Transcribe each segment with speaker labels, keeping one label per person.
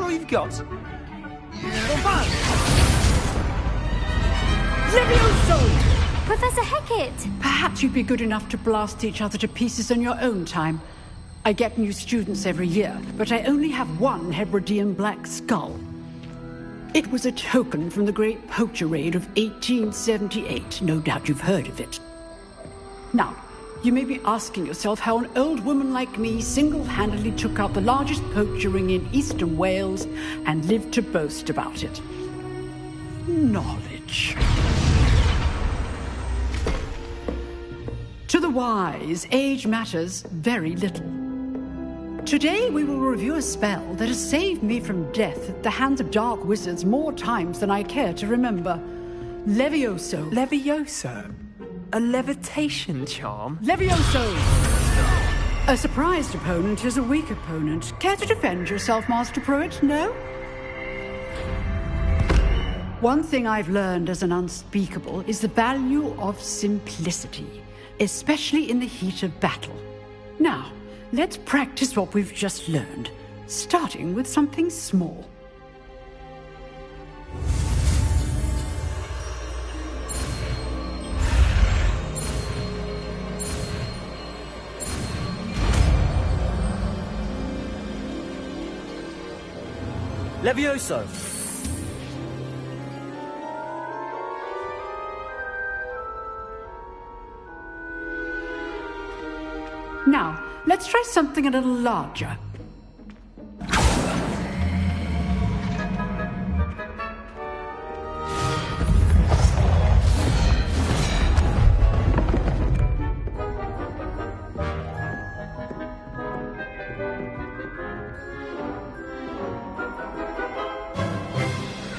Speaker 1: all you've got?
Speaker 2: Levioso!
Speaker 3: Professor Hecat!
Speaker 2: Perhaps you'd be good enough to blast each other to pieces in your own time. I get new students every year, but I only have one Hebridean black skull. It was a token from the Great Poacher Raid of 1878. No doubt you've heard of it. Now, you may be asking yourself how an old woman like me single-handedly took out the largest poacher ring in eastern Wales and lived to boast about it. Knowledge. To the wise, age matters very little. Today we will review a spell that has saved me from death at the hands of dark wizards more times than I care to remember. Levioso.
Speaker 1: Levioso? A levitation charm?
Speaker 2: Levioso! A surprised opponent is a weak opponent. Care to defend yourself, Master Pruitt? No? One thing I've learned as an unspeakable is the value of simplicity, especially in the heat of battle. Now, let's practice what we've just learned, starting with something small.
Speaker 1: Levioso!
Speaker 2: Now, let's try something a little larger.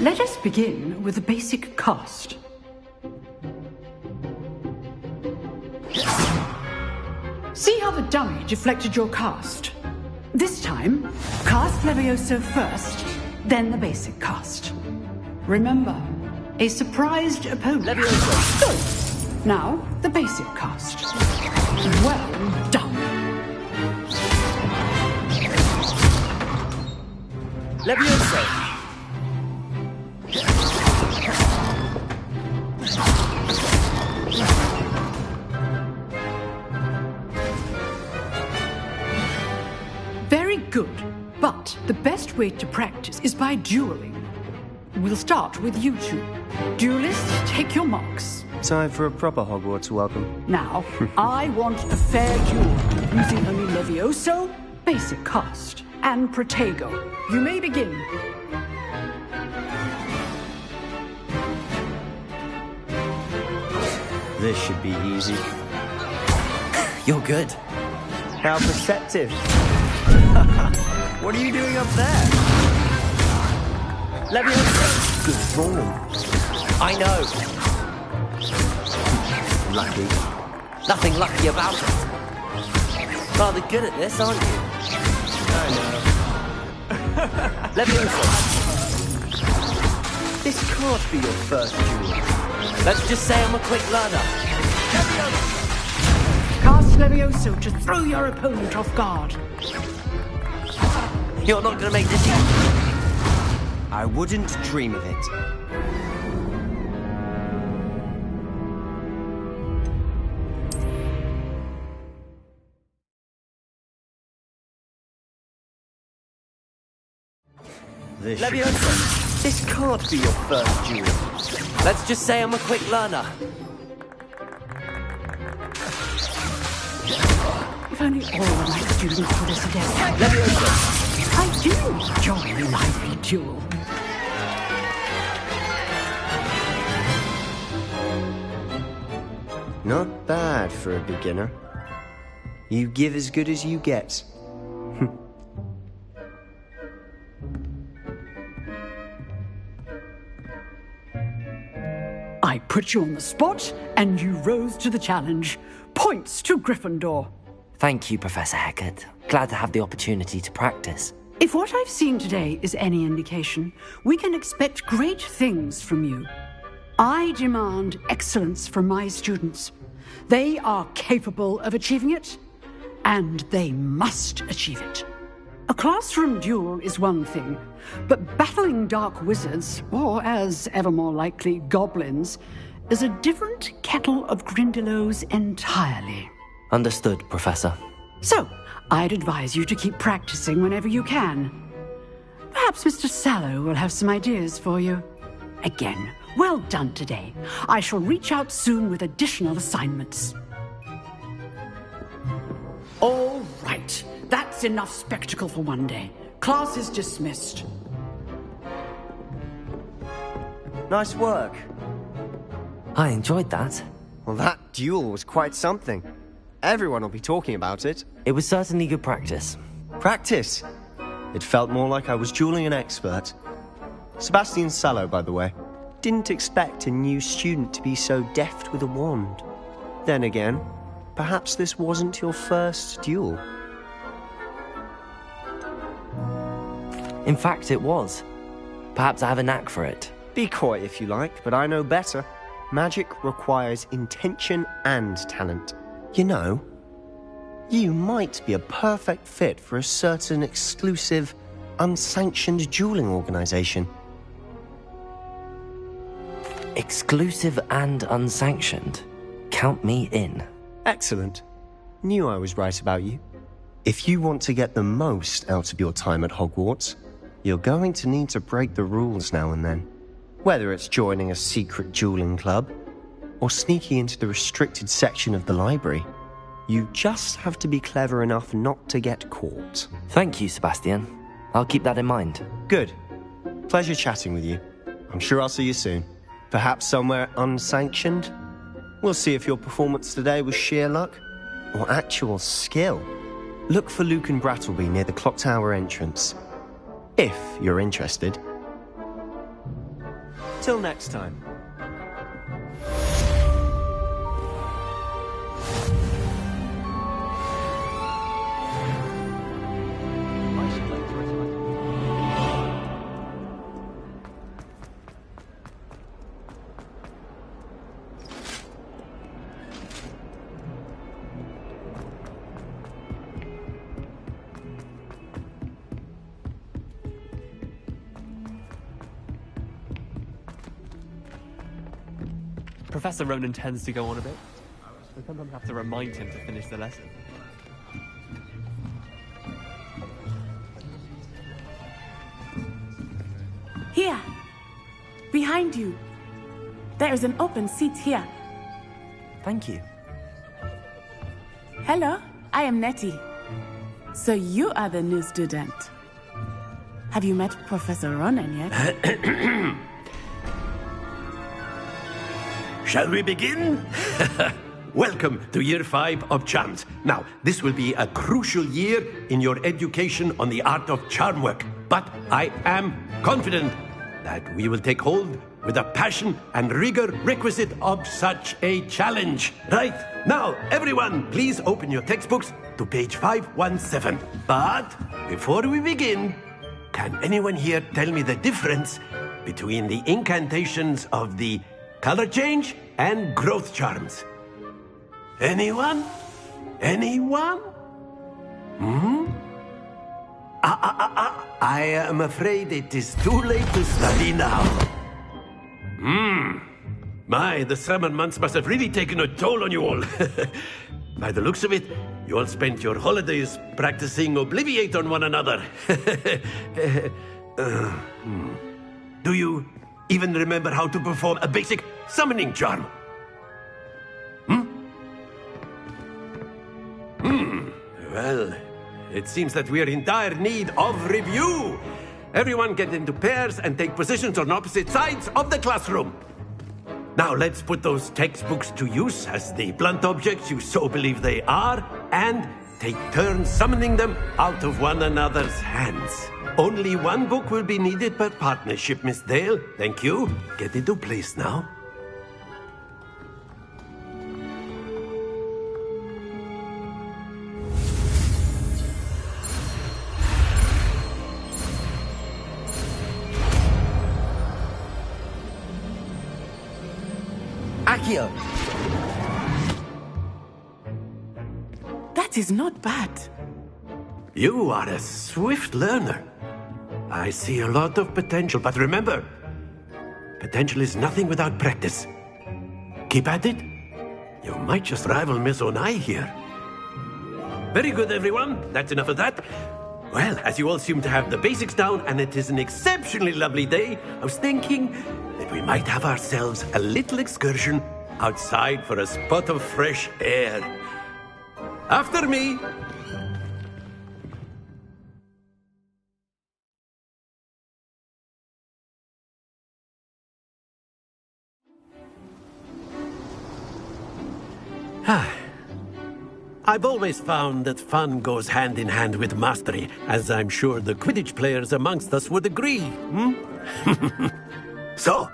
Speaker 2: Let us begin with the basic cast. See how the dummy deflected your cast? This time, cast Levioso first, then the basic cast. Remember, a surprised opponent.
Speaker 1: Levioso!
Speaker 2: Good. Now, the basic cast. Well done.
Speaker 1: Levioso!
Speaker 2: Very good, but the best way to practice is by dueling. We'll start with you two. Duelists, take your marks.
Speaker 4: Time for a proper Hogwarts welcome.
Speaker 2: Now, I want a fair duel, using only Levioso, basic cast, and Protego. You may begin.
Speaker 4: This should be easy.
Speaker 1: You're good.
Speaker 4: How perceptive.
Speaker 1: What are you doing up there? Levioso!
Speaker 4: Good form.
Speaker 1: I know.
Speaker 4: Lucky.
Speaker 1: Nothing lucky about it. Rather good at this, aren't you?
Speaker 4: I know.
Speaker 1: Levioso!
Speaker 4: This can't be your first duel.
Speaker 1: Let's just say I'm a quick learner.
Speaker 2: Cast Levioso to throw your opponent off guard.
Speaker 1: You're not gonna make this easy.
Speaker 4: I wouldn't dream of it.
Speaker 1: Levioso!
Speaker 4: This can't be your first duel.
Speaker 1: Let's just say I'm a quick learner.
Speaker 2: If only all of my students were this adept.
Speaker 1: Levioso!
Speaker 2: I do enjoy a lively duel.
Speaker 4: Not bad for a beginner. You give as good as you get.
Speaker 2: I put you on the spot, and you rose to the challenge. Points to Gryffindor.
Speaker 5: Thank you, Professor Hecat. Glad to have the opportunity to practice.
Speaker 2: If what I've seen today is any indication, we can expect great things from you. I demand excellence from my students. They are capable of achieving it, and they must achieve it. A classroom duel is one thing, but battling dark wizards, or as ever more likely, goblins, is a different kettle of Grindylows entirely.
Speaker 5: Understood, Professor.
Speaker 2: So, I'd advise you to keep practicing whenever you can. Perhaps Mr. Sallow will have some ideas for you. Again, well done today. I shall reach out soon with additional assignments. All right. That's enough spectacle for one day. Class is dismissed.
Speaker 4: Nice work.
Speaker 5: I enjoyed that.
Speaker 4: Well, that duel was quite something. Everyone will be talking about it.
Speaker 5: It was certainly good practice.
Speaker 4: Practice? It felt more like I was dueling an expert. Sebastian Sallow, by the way. Didn't expect a new student to be so deft with a wand. Then again, perhaps this wasn't your first duel.
Speaker 5: In fact, it was. Perhaps I have a knack for it.
Speaker 4: Be coy if you like, but I know better. Magic requires intention and talent. You know, you might be a perfect fit for a certain exclusive, unsanctioned dueling organization.
Speaker 5: Exclusive and unsanctioned. Count me in.
Speaker 4: Excellent. Knew I was right about you. If you want to get the most out of your time at Hogwarts, you're going to need to break the rules now and then. Whether it's joining a secret dueling club, or sneaking into the restricted section of the library, you just have to be clever enough not to get caught.
Speaker 5: Thank you, Sebastian. I'll keep that in mind.
Speaker 4: Good. Pleasure chatting with you. I'm sure I'll see you soon. Perhaps somewhere unsanctioned? We'll see if your performance today was sheer luck or actual skill. Look for Luke and Brattleby near the clock tower entrance. If you're interested. Till next time.
Speaker 6: Professor Ronan tends to go on a bit. We sometimes have to remind him to finish the lesson.
Speaker 7: Here! Behind you! There is an open seat here.
Speaker 5: Thank you.
Speaker 7: Hello, I am Nettie. So you are the new student. Have you met Professor Ronan yet?
Speaker 8: Shall we begin? Welcome to Year 5 of Charms. Now, this will be a crucial year in your education on the art of charm work. But I am confident that we will take hold with the passion and rigor requisite of such a challenge. Right, now, everyone, please open your textbooks to page 517. But before we begin, can anyone here tell me the difference between the incantations of the color change and growth charms? Anyone? Anyone? I am afraid it is too late to study now. My, the summer months must have really taken a toll on you all. By the looks of it, you all spent your holidays practicing Obliviate on one another. Do you even remember how to perform a basic summoning charm? Well, it seems that we are in dire need of review. Everyone get into pairs and take positions on opposite sides of the classroom. Now let's put those textbooks to use as the blunt objects you so believe they are, and take turns summoning them out of one another's hands. Only one book will be needed per partnership, Miss Dale. Thank you. Get into place now.
Speaker 1: Accio!
Speaker 7: That is not bad.
Speaker 8: You are a swift learner. I see a lot of potential, but remember, potential is nothing without practice. Keep at it. You might just rival Miss Onai here. Very good, everyone. That's enough of that. Well, as you all seem to have the basics down, and it is an exceptionally lovely day, I was thinking that we might have ourselves a little excursion outside for a spot of fresh air. After me. I've always found that fun goes hand in hand with mastery, as I'm sure the Quidditch players amongst us would agree. So,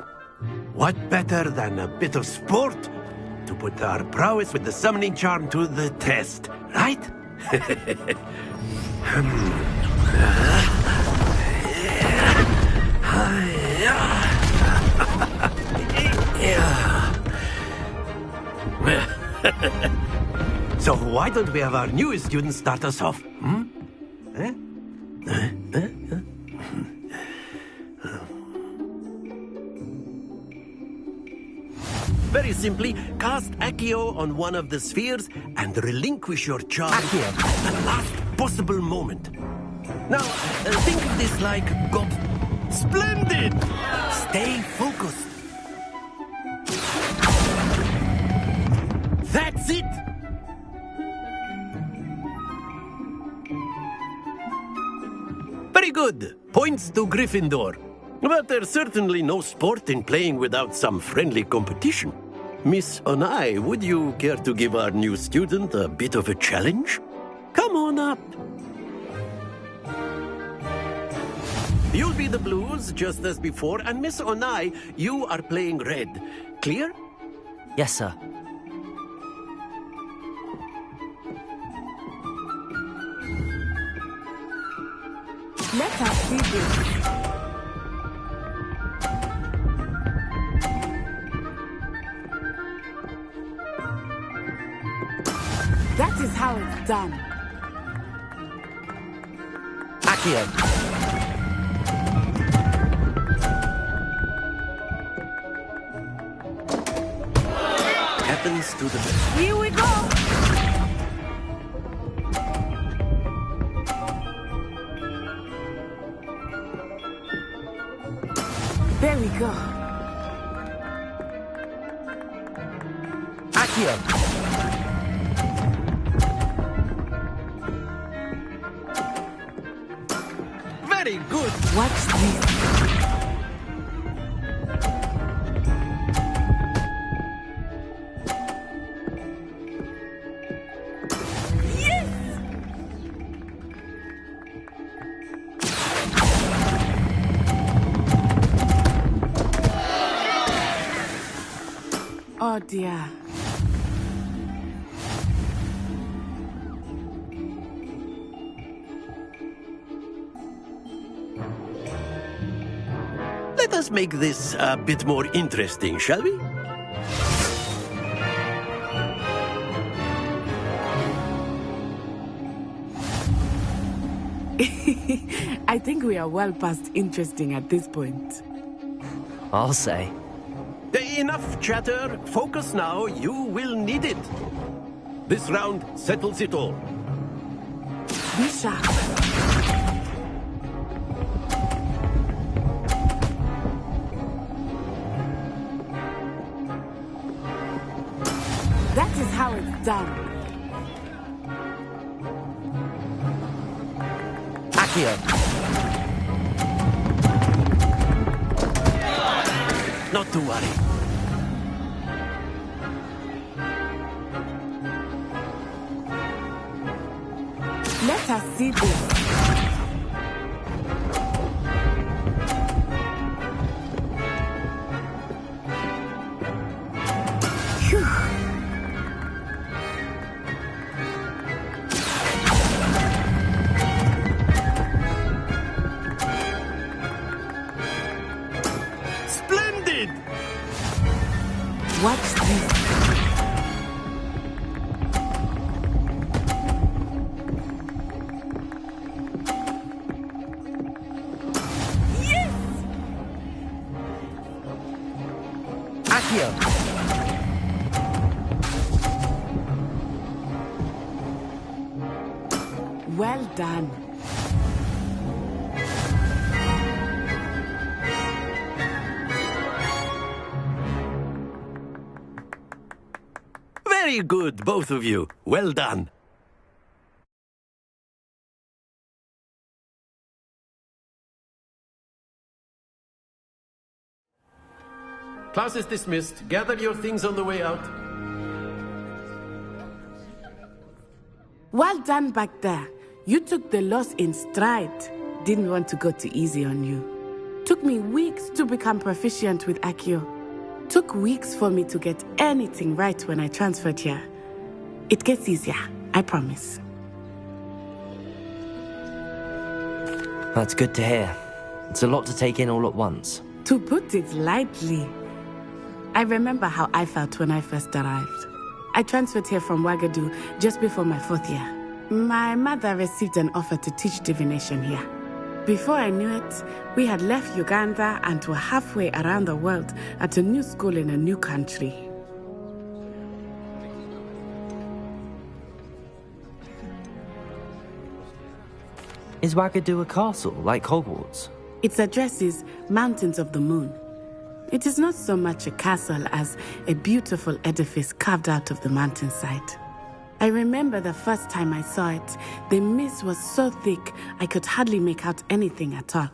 Speaker 8: what better than a bit of sport to put our prowess with the summoning charm to the test, right? So why don't we have our newest student start us off? Very simply, cast Accio on one of the spheres and relinquish your charm at the last possible moment. Now, think of this like Splendid! Stay focused. That's it! Very good. Points to Gryffindor. But there's certainly no sport in playing without some friendly competition. Miss Onai, would you care to give our new student a bit of a challenge? Come on up. You'll be the blues, just as before, and Miss Onai, you are playing red. Clear?
Speaker 5: Yes, sir.
Speaker 7: Let us see this. That is how it's done.
Speaker 5: Accio.
Speaker 8: Happens to the best.
Speaker 7: Here we go. There we go.
Speaker 5: Accio.
Speaker 8: Very good.
Speaker 7: Watch this. Oh dear.
Speaker 8: Let us make this a bit more interesting, shall we?
Speaker 7: I think we are well past interesting at this point.
Speaker 5: I'll say.
Speaker 8: Enough chatter. Focus now. You will need it. This round settles it all.
Speaker 7: Be sharp. That is how it's done.
Speaker 5: Accio.
Speaker 8: Not to worry.
Speaker 7: Let us see this. Phew.
Speaker 8: Splendid!
Speaker 7: Watch this.
Speaker 5: Accio!
Speaker 7: Well done.
Speaker 8: Very good, both of you. Well done. Class is dismissed. Gather your things on the way out.
Speaker 7: Well done back there. You took the loss in stride. Didn't want to go too easy on you. Took me weeks to become proficient with Accio. Took weeks for me to get anything right when I transferred here. It gets easier, I promise.
Speaker 5: That's good to hear. It's a lot to take in all at once.
Speaker 7: To put it lightly, I remember how I felt when I first arrived. I transferred here from Wagadu just before my 4th year. My mother received an offer to teach divination here. Before I knew it, we had left Uganda and were halfway around the world at a new school in a new country.
Speaker 5: Is Wagadu a castle, like Hogwarts?
Speaker 7: Its address is Mountains of the Moon. It is not so much a castle as a beautiful edifice carved out of the mountainside. I remember the first time I saw it, the mist was so thick I could hardly make out anything at all.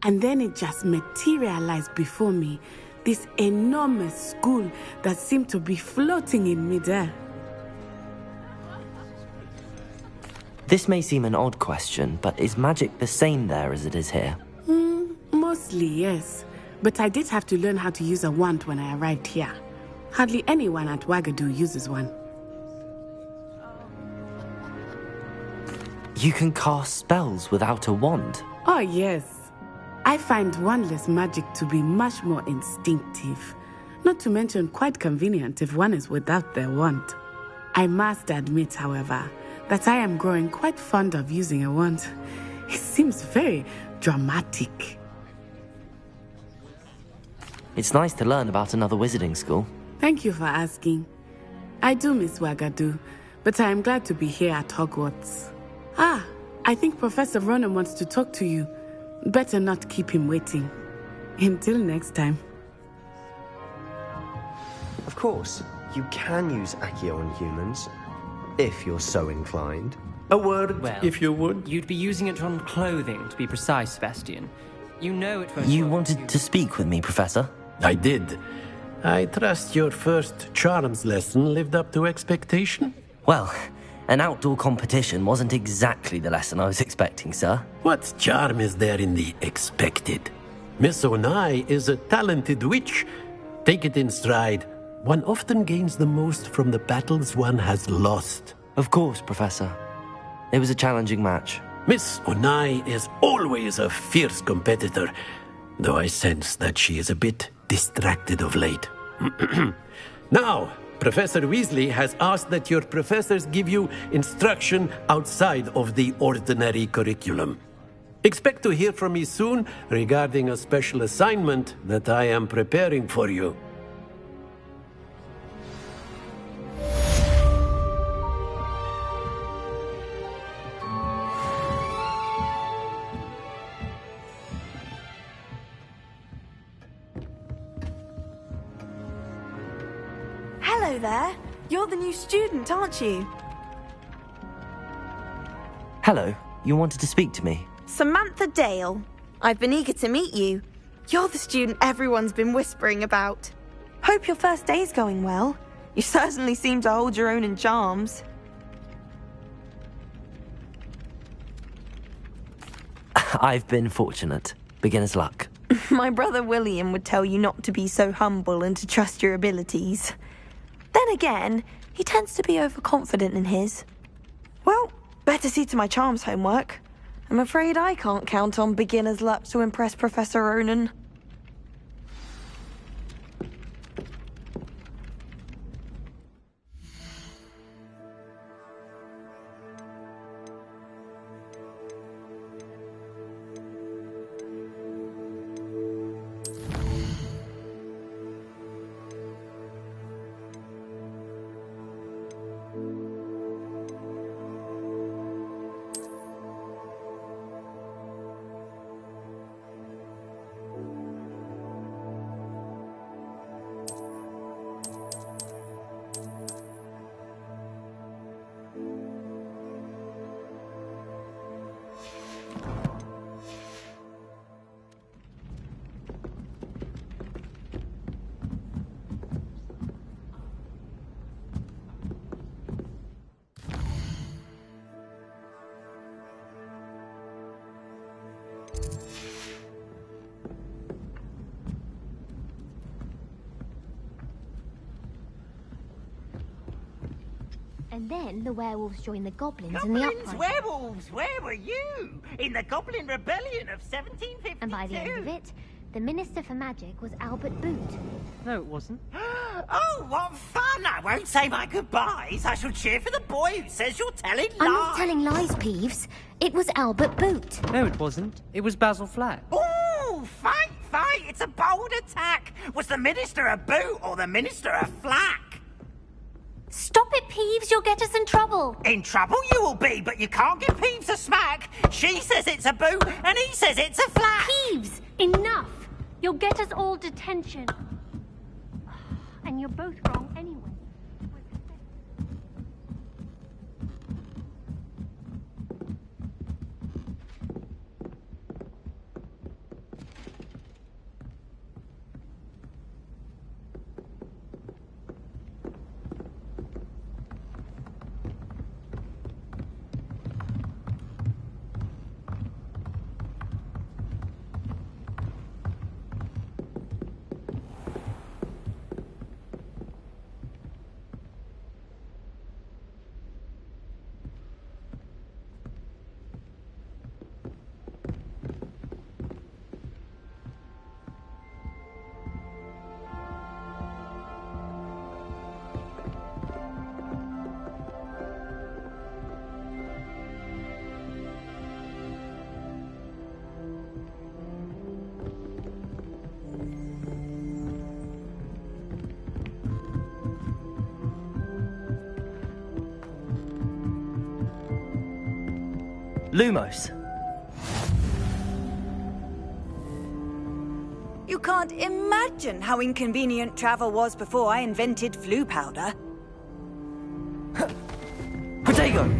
Speaker 7: And then it just materialized before me, this enormous school that seemed to be floating in midair.
Speaker 5: This may seem an odd question, but is magic the same there as it is here?
Speaker 7: Mostly, yes. But I did have to learn how to use a wand when I arrived here. Hardly anyone at Wagadu uses one.
Speaker 5: You can cast spells without a wand?
Speaker 7: Oh, yes. I find wandless magic to be much more instinctive. Not to mention quite convenient if one is without their wand. I must admit, however, that I am growing quite fond of using a wand. It seems very dramatic.
Speaker 5: It's nice to learn about another wizarding school.
Speaker 7: Thank you for asking. I do miss Wagadu, but I am glad to be here at Hogwarts. Ah, I think Professor Ronan wants to talk to you. Better not keep him waiting. Until next time.
Speaker 4: Of course, you can use Accio on humans, if you're so inclined.
Speaker 8: A word,
Speaker 6: Well,
Speaker 8: if you would.
Speaker 6: You'd be using it on clothing, to be precise, Sebastian. You know it won't
Speaker 5: You
Speaker 6: work
Speaker 5: wanted
Speaker 6: with
Speaker 5: to speak with me, Professor?
Speaker 8: I did. I trust your first charms lesson lived up to expectation?
Speaker 5: Well, an outdoor competition wasn't exactly the lesson I was expecting, sir.
Speaker 8: What charm is there in the expected? Miss Onai is a talented witch. Take it in stride. One often gains the most from the battles one has lost.
Speaker 5: Of course, Professor. It was a challenging match.
Speaker 8: Miss Onai is always a fierce competitor, though I sense that she is a bit distracted of late. Now, Professor Weasley has asked that your professors give you instruction outside of the ordinary curriculum. Expect to hear from me soon regarding a special assignment that I am preparing for you.
Speaker 9: Hello there. You're the new student, aren't you?
Speaker 5: Hello, you wanted to speak to me?
Speaker 9: Samantha Dale. I've been eager to meet you. You're the student everyone's been whispering about. Hope your first day's going well. You certainly seem to hold your own in charms.
Speaker 5: I've been fortunate. Beginner's luck.
Speaker 9: My brother William would tell you not to be so humble and to trust your abilities. Then again, he tends to be overconfident in his. Well, better see to my charms homework. I'm afraid I can't count on beginner's luck to impress Professor Ronan.
Speaker 3: And then the werewolves joined the goblins in the
Speaker 10: Goblins,
Speaker 3: uprising.
Speaker 10: werewolves, where were you? In the Goblin Rebellion of 1752?
Speaker 3: And by the end of it, the Minister for Magic was Albert Boot.
Speaker 6: No, it wasn't.
Speaker 10: Oh, what fun! I won't say my goodbyes. I shall cheer for the boy who says you're telling lies.
Speaker 3: I'm not telling lies, Peeves. It was Albert Boot.
Speaker 6: No, it wasn't. It was Basil Flack.
Speaker 10: Ooh, fight! It's a bold attack. Was the Minister a boot or the Minister a flack?
Speaker 3: Stop it, Peeves. You'll get us in trouble.
Speaker 10: In trouble you will be, but you can't give Peeves a smack. She says it's a boot, and he says it's a flack.
Speaker 3: Peeves, enough. You'll get us all detention. And you're both wrong anyway.
Speaker 5: Lumos.
Speaker 11: You can't imagine how inconvenient travel was before I invented flu powder.
Speaker 5: Potato!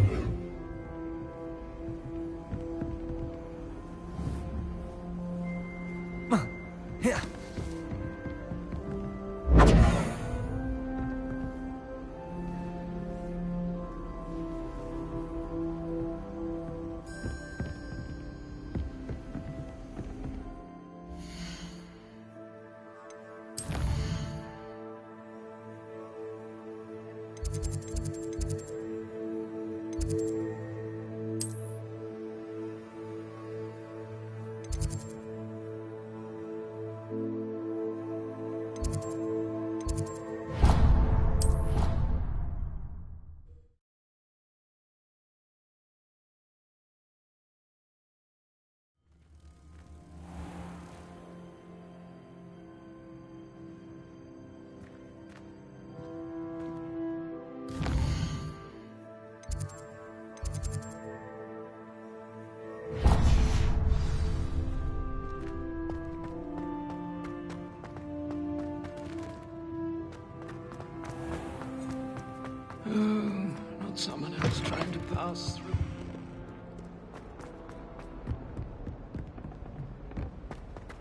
Speaker 12: Not someone else trying to pass through.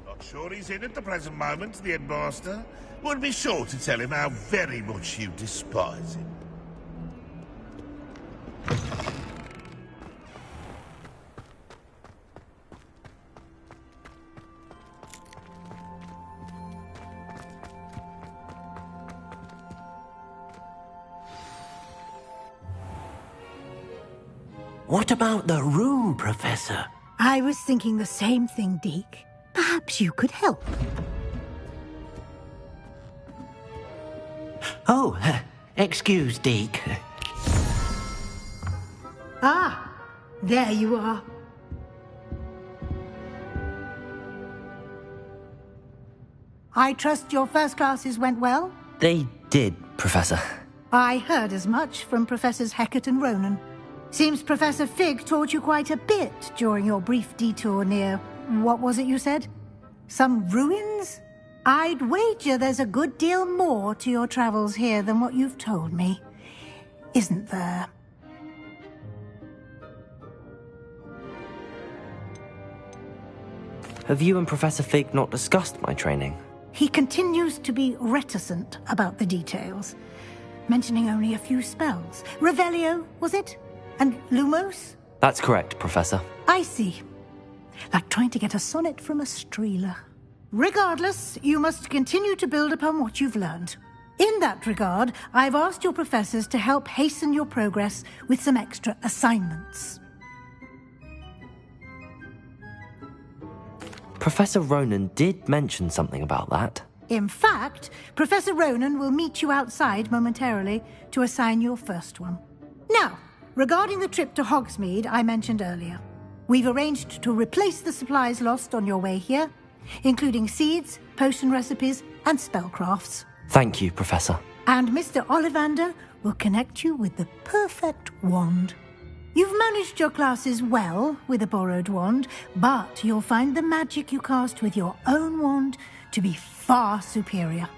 Speaker 13: Not sure he's in at the present moment, the headmaster. Would be sure to tell him how very much you despise him.
Speaker 8: What about the room, Professor?
Speaker 14: I was thinking the same thing, Deke. Perhaps you could help.
Speaker 8: Oh, excuse, Deke.
Speaker 14: Ah, there you are. I trust your first classes went well?
Speaker 5: They did, Professor.
Speaker 14: I heard as much from Professors Hecat and Ronan. Seems Professor Fig taught you quite a bit during your brief detour near... what was it you said? Some ruins? I'd wager there's a good deal more to your travels here than what you've told me. Isn't there?
Speaker 5: Have you and Professor Fig not discussed my training?
Speaker 14: He continues to be reticent about the details, mentioning only a few spells. Revelio, was it? And Lumos?
Speaker 5: That's correct, Professor.
Speaker 14: I see. like trying to get a sonnet from a streeler. Regardless, you must continue to build upon what you've learned. In that regard, I've asked your professors to help hasten your progress with some extra assignments.
Speaker 5: Professor Ronan did mention something about that.
Speaker 14: In fact, Professor Ronan will meet you outside momentarily to assign your first one. Now, regarding the trip to Hogsmeade I mentioned earlier, we've arranged to replace the supplies lost on your way here, including seeds, potion recipes, and spellcrafts.
Speaker 5: Thank you, Professor.
Speaker 14: And Mr. Ollivander will connect you with the perfect wand. You've managed your classes well with a borrowed wand, but you'll find the magic you cast with your own wand to be far superior.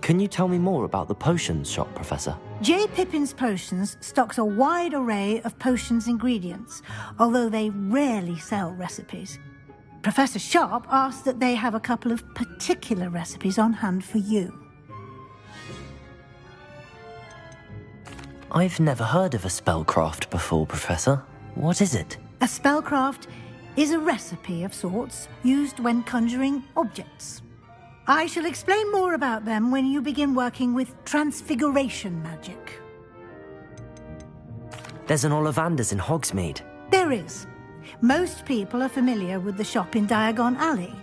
Speaker 5: Can you tell me more about the potions shop, Professor?
Speaker 14: J. Pippin's Potions stocks a wide array of potions ingredients, although they rarely sell recipes. Professor Sharp asked that they have a couple of particular recipes on hand for you.
Speaker 5: I've never heard of a spellcraft before, Professor. What is it?
Speaker 14: A spellcraft is a recipe of sorts used when conjuring objects. I shall explain more about them when you begin working with transfiguration magic.
Speaker 5: There's an Ollivander's in Hogsmeade.
Speaker 14: There is. Most people are familiar with the shop in Diagon Alley.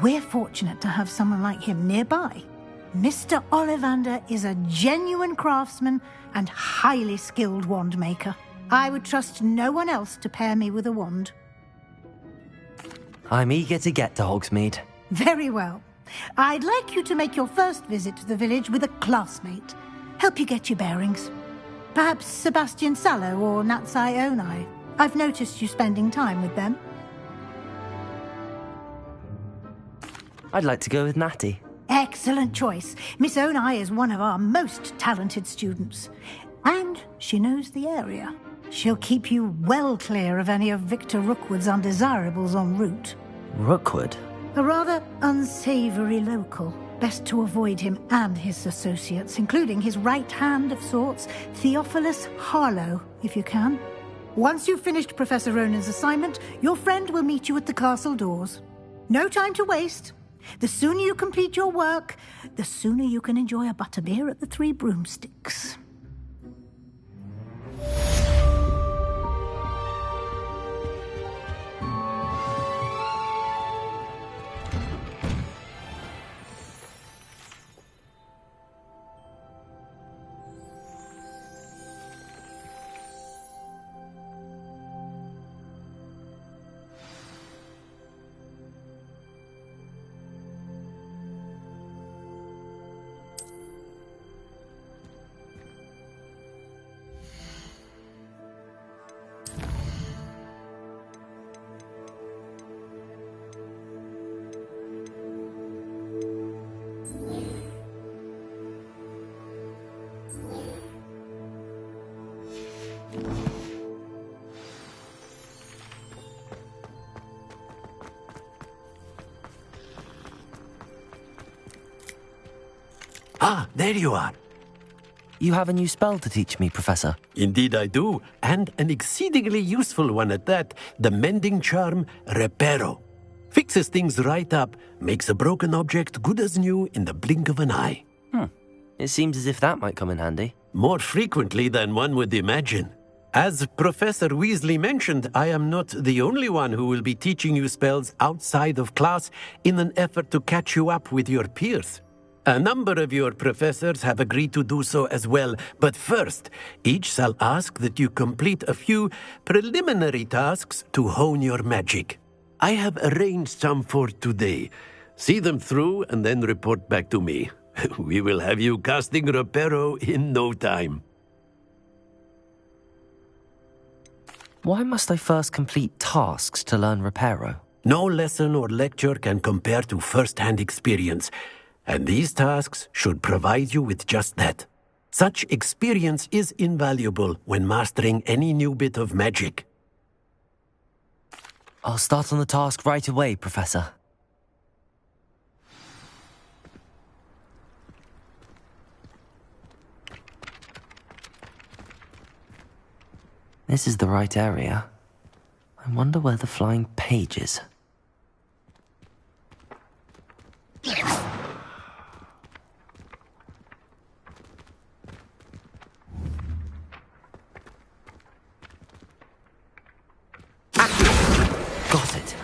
Speaker 14: We're fortunate to have someone like him nearby. Mr. Ollivander is a genuine craftsman and highly skilled wand maker. I would trust no one else to pair me with a wand.
Speaker 5: I'm eager to get to Hogsmeade.
Speaker 14: Very well. I'd like you to make your first visit to the village with a classmate. Help you get your bearings. Perhaps Sebastian Sallow or Natsai Onai. I've noticed you spending time with them.
Speaker 5: I'd like to go with Natty.
Speaker 14: Excellent choice. Miss Onai is one of our most talented students. And she knows the area. She'll keep you well clear of any of Victor Rookwood's undesirables en route.
Speaker 5: Rookwood?
Speaker 14: A rather unsavoury local. Best to avoid him and his associates, including his right hand of sorts, Theophilus Harlow, if you can. Once you've finished Professor Ronan's assignment, your friend will meet you at the castle doors. No time to waste. The sooner you complete your work, the sooner you can enjoy a butterbeer at the Three Broomsticks.
Speaker 8: Ah, there you are.
Speaker 5: You have a new spell to teach me, Professor.
Speaker 8: Indeed I do, and an exceedingly useful one at that. The mending charm, Reparo. Fixes things right up, makes a broken object good as new in the blink of an eye.
Speaker 5: It seems as if that might come in handy.
Speaker 8: More frequently than one would imagine. As Professor Weasley mentioned, I am not the only one who will be teaching you spells outside of class in an effort to catch you up with your peers. A number of your professors have agreed to do so as well, but first, each shall ask that you complete a few preliminary tasks to hone your magic. I have arranged some for today. See them through and then report back to me. We will have you casting Reparo in no time.
Speaker 5: Why must I first complete tasks to learn Reparo?
Speaker 8: No lesson or lecture can compare to first-hand experience. And these tasks should provide you with just that. Such experience is invaluable when mastering any new bit of magic.
Speaker 5: I'll start on the task right away, Professor. This is the right area. I wonder where the flying page is. Got it.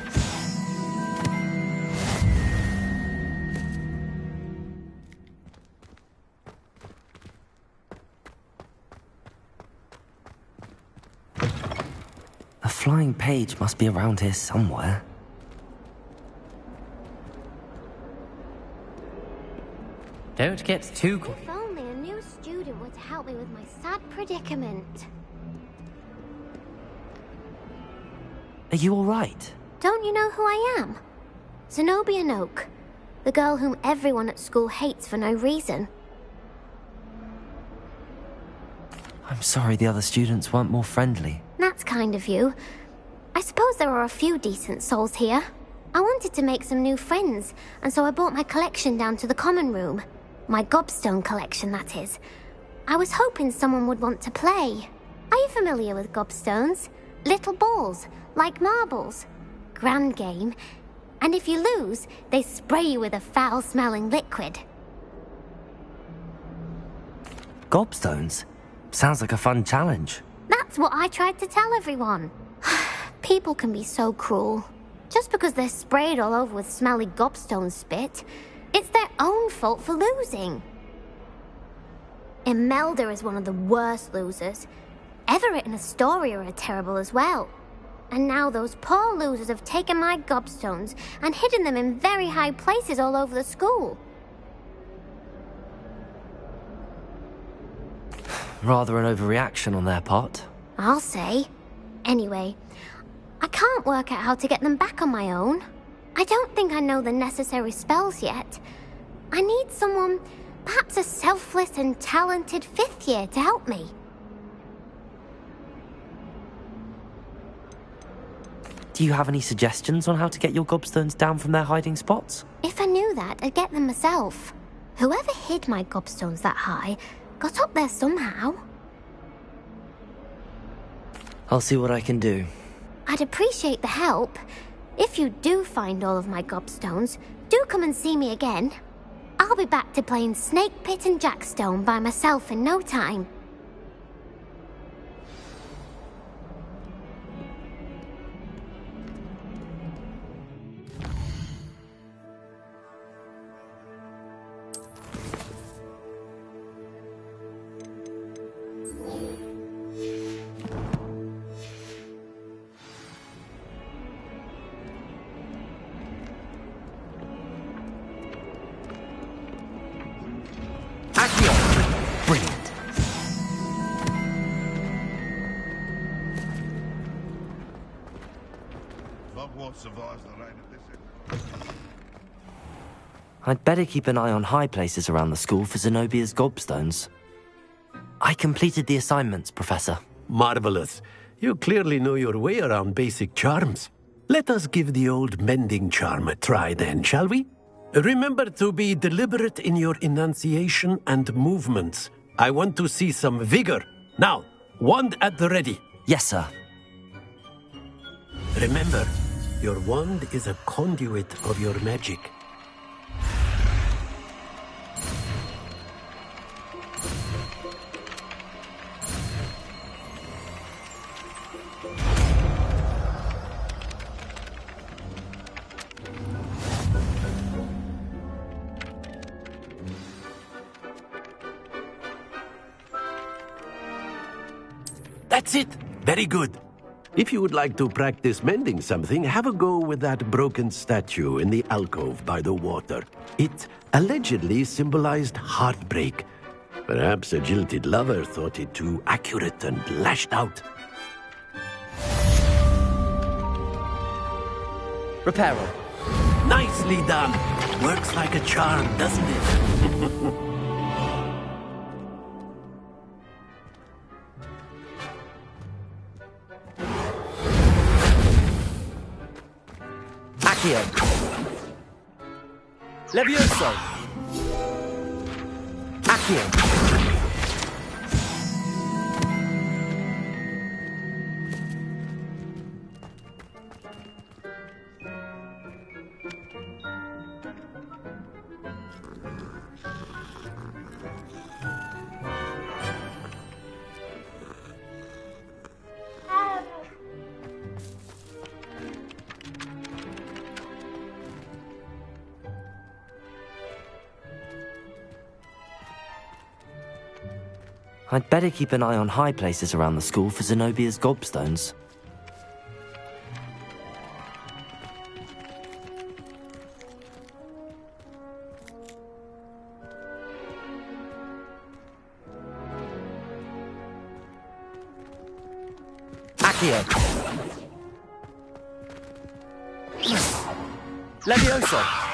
Speaker 5: The flying page must be around here somewhere.
Speaker 1: Don't get too...
Speaker 3: If only a new student were to help me with my sad predicament.
Speaker 5: Are you all right?
Speaker 3: Don't you know who I am? Zenobia Noak, the girl whom everyone at school hates for no reason.
Speaker 5: I'm sorry the other students weren't more friendly.
Speaker 3: That's kind of you. I suppose there are a few decent souls here. I wanted to make some new friends, and so I brought my collection down to the common room. My gobstone collection, that is. I was hoping someone would want to play. Are you familiar with gobstones? Little balls, like marbles. Grand game. And if you lose, they spray you with a foul-smelling liquid.
Speaker 5: Gobstones? Sounds like a fun challenge.
Speaker 3: That's what I tried to tell everyone. People can be so cruel. Just because they're sprayed all over with smelly gobstone spit, it's their own fault for losing. Imelda is one of the worst losers. Everett and Astoria are terrible as well. And now those poor losers have taken my gobstones and hidden them in very high places all over the school.
Speaker 5: Rather an overreaction on their part.
Speaker 3: I'll say. Anyway, I can't work out how to get them back on my own. I don't think I know the necessary spells yet. I need someone, perhaps a selfless and talented 5th year to help me.
Speaker 5: Do you have any suggestions on how to get your gobstones down from their hiding spots?
Speaker 3: If I knew that, I'd get them myself. Whoever hid my gobstones that high got up there somehow.
Speaker 5: I'll see what I can do.
Speaker 3: I'd appreciate the help. If you do find all of my gobstones, do come and see me again. I'll be back to playing Snake Pit and Jackstone by myself in no time.
Speaker 5: Brilliant.
Speaker 13: Hogwarts survives the reign of this.
Speaker 5: I'd better keep an eye on high places around the school for Zenobia's gobstones. I completed the assignments, Professor.
Speaker 8: Marvelous. You clearly know your way around basic charms. Let us give the old mending charm a try then, shall we? Remember to be deliberate in your enunciation and movements. I want to see some vigor. Now, wand at the ready.
Speaker 5: Yes, sir.
Speaker 8: Remember, your wand is a conduit of your magic. That's it. Very good. If you would like to practice mending something, have a go with that broken statue in the alcove by the water. It allegedly symbolized heartbreak. Perhaps a jilted lover thought it too accurate and lashed out.
Speaker 1: Reparo.
Speaker 8: Nicely done. Works like a charm, doesn't it?
Speaker 1: Accio. Levioso. Accio.
Speaker 5: I'd better keep an eye on high places around the school for Zenobia's gobstones.
Speaker 1: Accio. Levioso.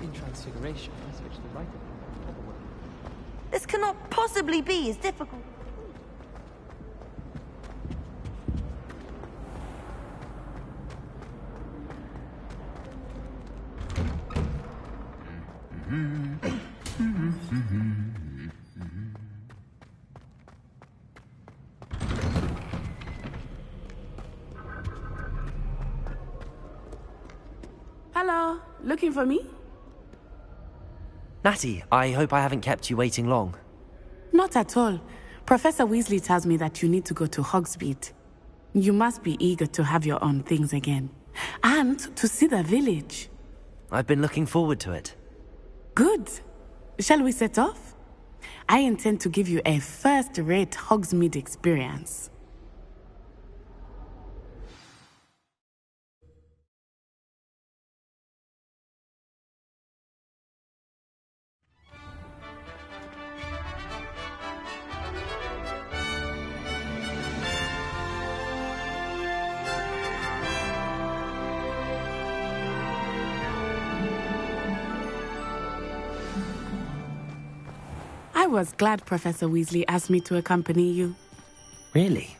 Speaker 6: In Transfiguration, I switched to the right.
Speaker 9: This cannot possibly be as difficult.
Speaker 7: Hello, looking for me?
Speaker 5: Natty, I hope I haven't kept you waiting long.
Speaker 7: Not at all. Professor Weasley tells me that you need to go to Hogsmeade. You must be eager to have your own things again. And to see the village.
Speaker 5: I've been looking forward to it.
Speaker 7: Good. Shall we set off? I intend to give you a first-rate Hogsmeade experience. I was glad Professor Weasley asked me to accompany you.
Speaker 5: Really?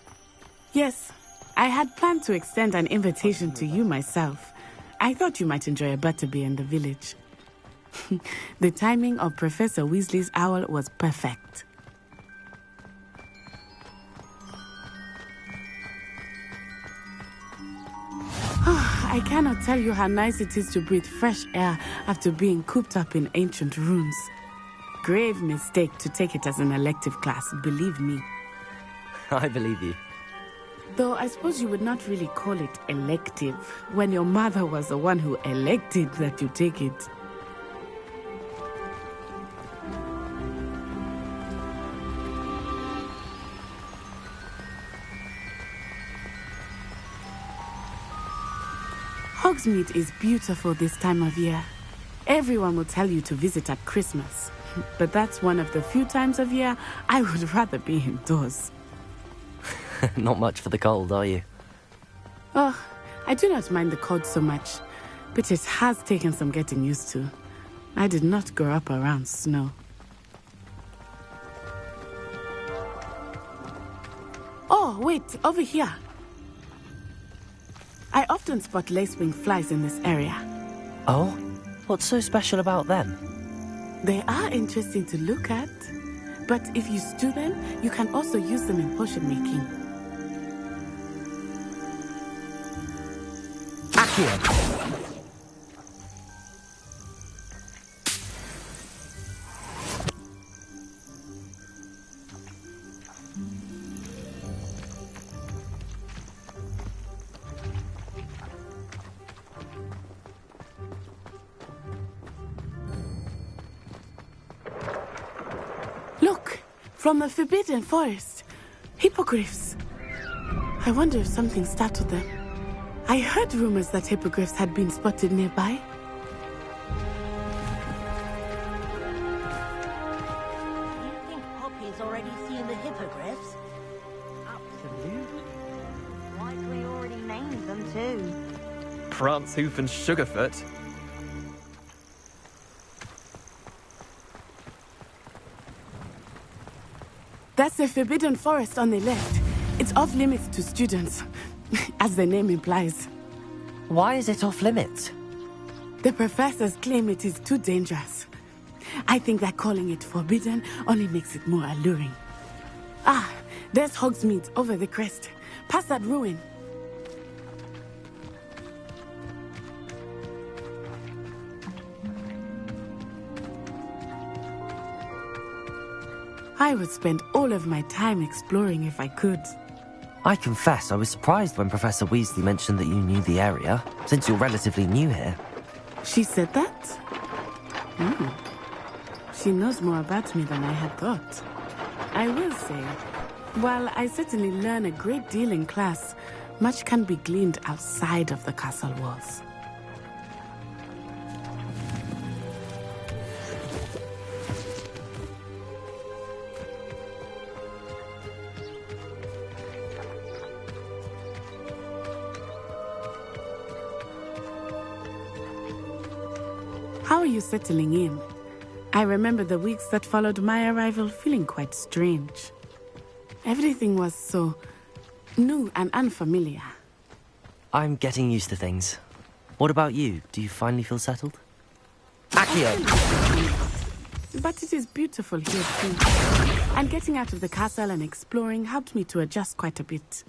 Speaker 7: Yes, I had planned to extend an invitation to you myself. I thought you might enjoy a butterbeer in the village. The timing of Professor Weasley's owl was perfect. I cannot tell you how nice it is to breathe fresh air after being cooped up in ancient rooms. Grave mistake to take it as an elective class, believe me.
Speaker 5: I believe you.
Speaker 7: Though I suppose you would not really call it elective when your mother was the one who elected that you take it. Hogsmeade is beautiful this time of year. Everyone will tell you to visit at Christmas. But that's one of the few times of year I would rather be indoors.
Speaker 5: Not much for the cold, are you?
Speaker 7: Oh, I do not mind the cold so much, but it has taken some getting used to. I did not grow up around snow. Oh, wait, over here. I often spot lacewing flies in this area.
Speaker 5: Oh? What's so special about them?
Speaker 7: They are interesting to look at, but if you stew them, you can also use them in potion making.
Speaker 1: Accio.
Speaker 7: From the Forbidden Forest. Hippogriffs. I wonder if something startled them. I heard rumors that hippogriffs had been spotted nearby.
Speaker 15: Do you think Poppy's already seen the hippogriffs?
Speaker 6: Absolutely.
Speaker 9: Likely already named them too.
Speaker 6: Prance, Hoof, and Sugarfoot.
Speaker 7: That's the Forbidden Forest on the left. It's off limits to students, as the name implies.
Speaker 5: Why is it off limits?
Speaker 7: The professors claim it is too dangerous. I think that calling it forbidden only makes it more alluring. Ah, there's Hogsmeade over the crest. Past that ruin. I would spend all of my time exploring if I could.
Speaker 5: I confess I was surprised when Professor Weasley mentioned that you knew the area, since you're relatively new here.
Speaker 7: She said that? She knows more about me than I had thought. I will say, while I certainly learn a great deal in class, much can be gleaned outside of the castle walls. How are you settling in? I remember the weeks that followed my arrival feeling quite strange. Everything was so new and unfamiliar.
Speaker 5: I'm getting used to things. What about you? Do you finally feel settled? Accio!
Speaker 7: But it is beautiful here too. And getting out of the castle and exploring helped me to adjust quite a bit.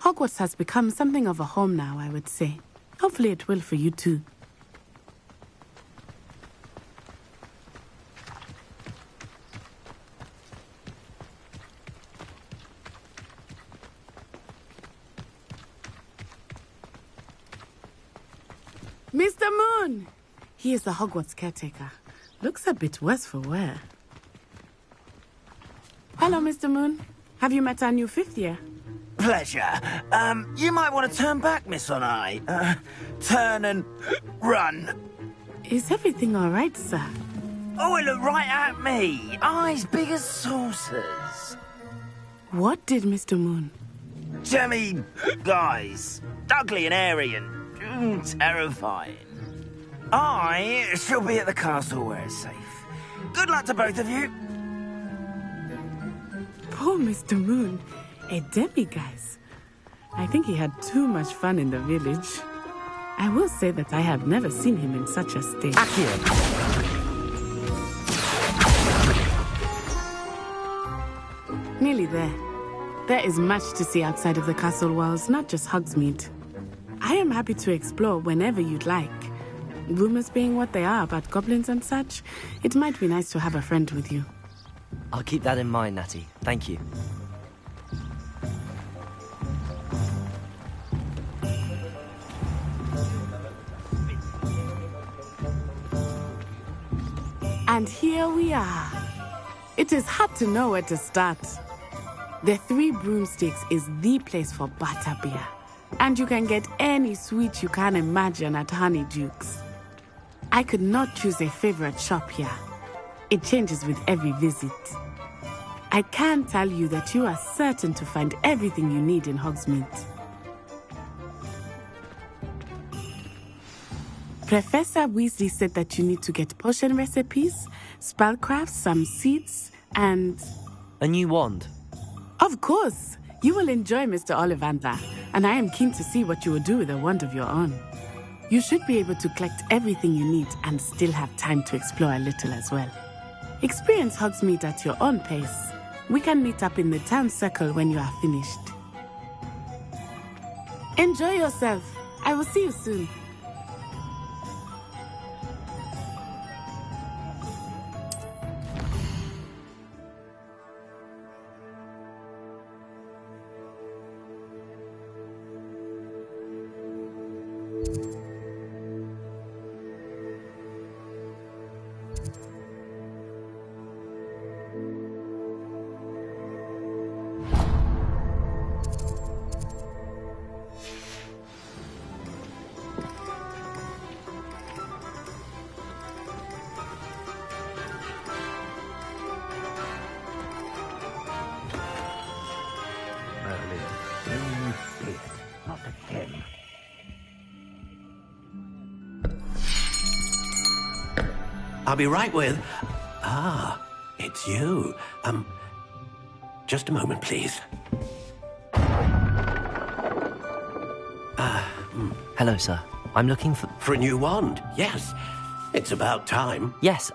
Speaker 7: Hogwarts has become something of a home now, I would say. Hopefully it will for you too. Mr. Moon! He is the Hogwarts caretaker. Looks a bit worse for wear. Hello, Mr. Moon. Have you met our new fifth year?
Speaker 10: Pleasure. You might want to turn back, Miss Onai. Turn and run.
Speaker 7: Is everything all right, sir?
Speaker 10: Oh, it looked right at me. Eyes big as saucers.
Speaker 7: What did Mr. Moon?
Speaker 10: Jemmy guys. Ugly and airy and terrifying. I shall be at the castle where it's safe. Good luck to both of you.
Speaker 7: Poor Mr. Moon. A demiguise. I think he had too much fun in the village. I will say that I have never seen him in such a state.
Speaker 5: Accio!
Speaker 7: Nearly there. There is much to see outside of the castle walls, not just Hogsmeade. I am happy to explore whenever you'd like. Rumors being what they are about goblins and such, it might be nice to have a friend with you.
Speaker 5: I'll keep that in mind, Natty. Thank you.
Speaker 7: And here we are. It is hard to know where to start. The Three Broomsticks is the place for butterbeer. And you can get any sweet you can imagine at Honeyduke's. I could not choose a favorite shop here. It changes with every visit. I can tell you that you are certain to find everything you need in Hogsmeade. Professor Weasley said that you need to get potion recipes, spellcrafts, some seeds, and...
Speaker 5: A new wand?
Speaker 7: Of course! You will enjoy Mr. Ollivander, and I am keen to see what you will do with a wand of your own. You should be able to collect everything you need and still have time to explore a little as well. Experience Hogsmeade at your own pace. We can meet up in the town circle when you are finished. Enjoy yourself. I will see you soon.
Speaker 8: I'll be right with... Ah, it's you. Just a moment, please.
Speaker 5: Hello, sir. I'm looking for...
Speaker 8: For a new wand, yes. It's about time.
Speaker 5: Yes,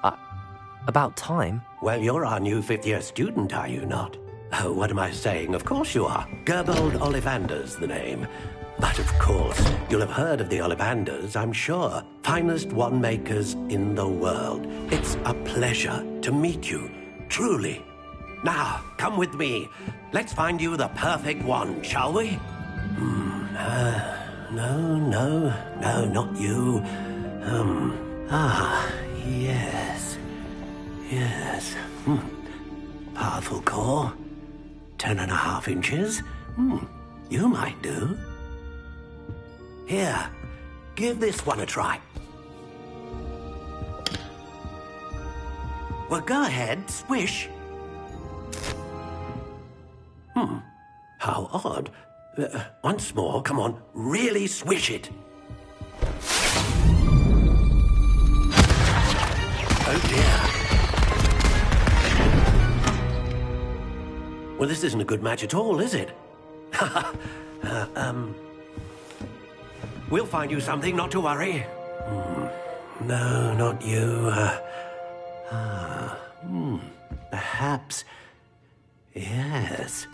Speaker 5: about time?
Speaker 8: Well, you're our new fifth-year student, are you not? Oh, what am I saying? Of course you are. Gerbold Ollivander's the name. But of course, you'll have heard of the Ollivanders, I'm sure. Finest wand makers in the world. It's a pleasure to meet you, truly. Now, come with me. Let's find you the perfect wand, shall we? No, not you. Yes. Powerful core. 10.5 inches. You might do. Here, give this one a try. Well, go ahead, swish. How odd. Once more, come on, really swish it. Oh dear. Well, this isn't a good match at all, is it? We'll find you something, not to worry. No, not you. Perhaps... Yes.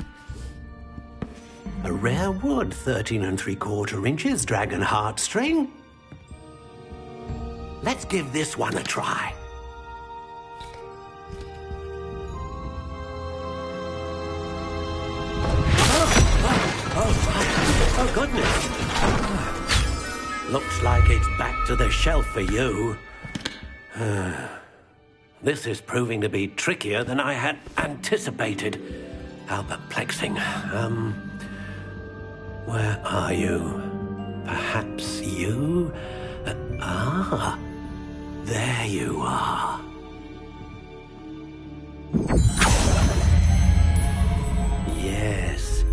Speaker 8: A rare wood, 13 3/4 inches, dragon heartstring. Let's give this one a try. Oh, goodness. Looks like it's back to the shelf for you. This is proving to be trickier than I had anticipated. How perplexing. Where are you? Perhaps you? There you are. Yes,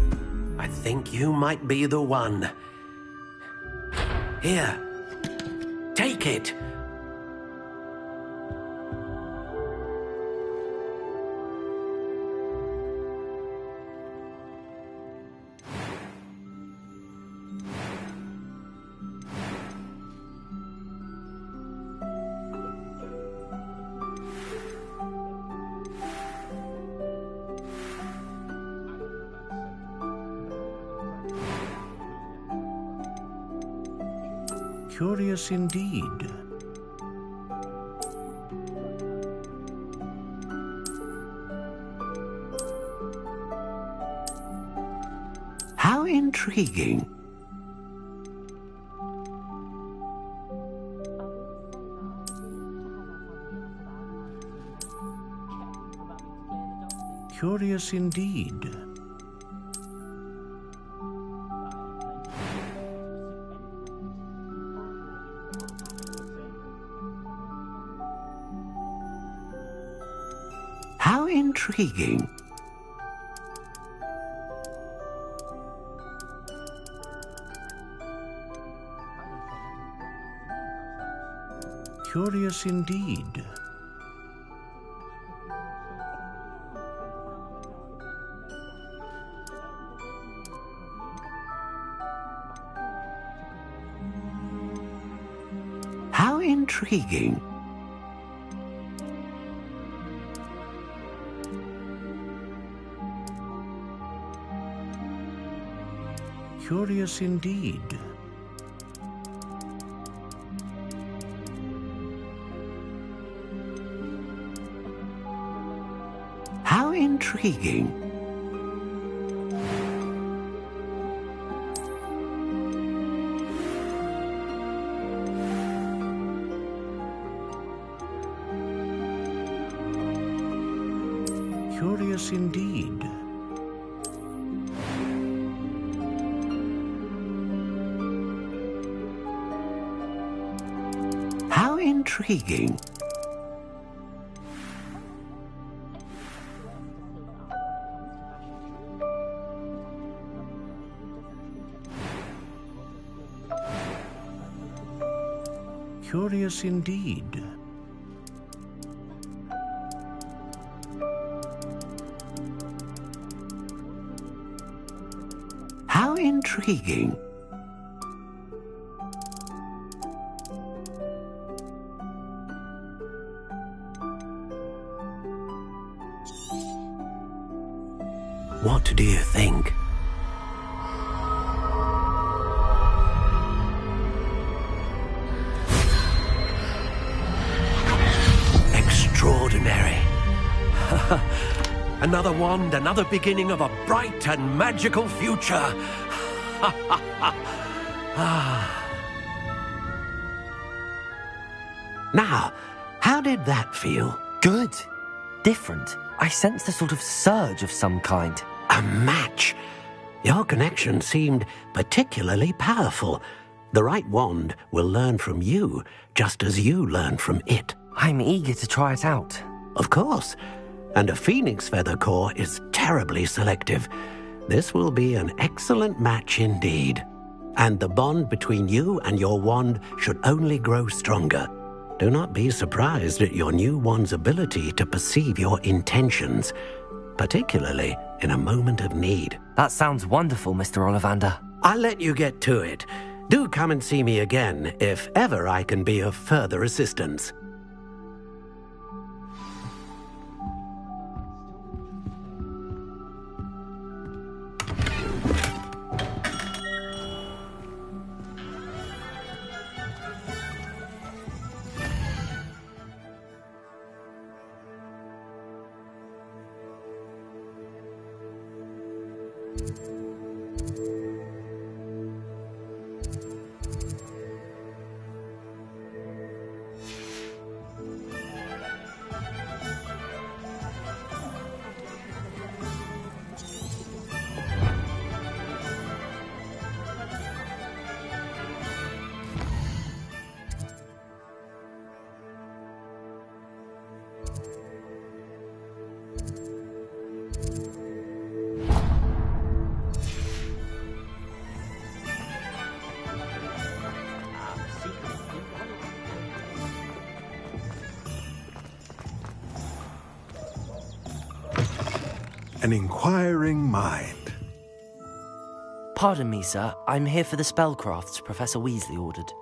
Speaker 8: I think you might be the one. Here, take it.
Speaker 16: Curious indeed.
Speaker 8: How intriguing.
Speaker 16: Curious indeed.
Speaker 8: How intriguing.
Speaker 16: Curious indeed.
Speaker 8: How intriguing.
Speaker 16: Curious indeed.
Speaker 8: How intriguing.
Speaker 16: Curious indeed.
Speaker 8: How intriguing.
Speaker 16: Curious indeed.
Speaker 8: intriguing. What do you think? Extraordinary. Another wand, another beginning of a bright and magical future. Now, how did that feel?
Speaker 5: Good. Different. I sensed a sort of surge of some kind.
Speaker 8: A match. Your connection seemed particularly powerful. The right wand will learn from you, just as you learn from it.
Speaker 5: I'm eager to try it out.
Speaker 8: Of course. And a phoenix feather core is terribly selective. This will be an excellent match indeed. And the bond between you and your wand should only grow stronger. Do not be surprised at your new wand's ability to perceive your intentions, particularly in a moment of need.
Speaker 5: That sounds wonderful, Mr. Ollivander.
Speaker 8: I'll let you get to it. Do come and see me again if ever I can be of further assistance.
Speaker 17: An inquiring mind.
Speaker 5: Pardon me, sir. I'm here for the spellcrafts Professor Weasley ordered.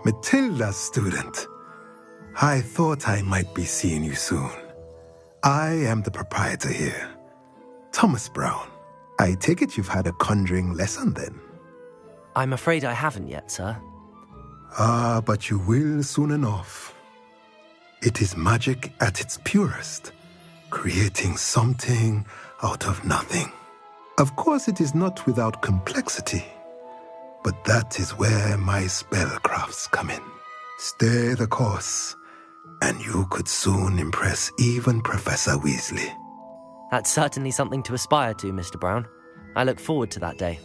Speaker 17: Matilda's student. I thought I might be seeing you soon. I am the proprietor here, Thomas Brown. I take it you've had a conjuring lesson then?
Speaker 5: I'm afraid I haven't yet, sir.
Speaker 17: Ah, but you will soon enough. It is magic at its purest, creating something out of nothing. Of course, it is not without complexity, but that is where my spellcrafts come in. Stay the course, and you could soon impress even Professor Weasley.
Speaker 5: That's certainly something to aspire to, Mr. Brown. I look forward to that day.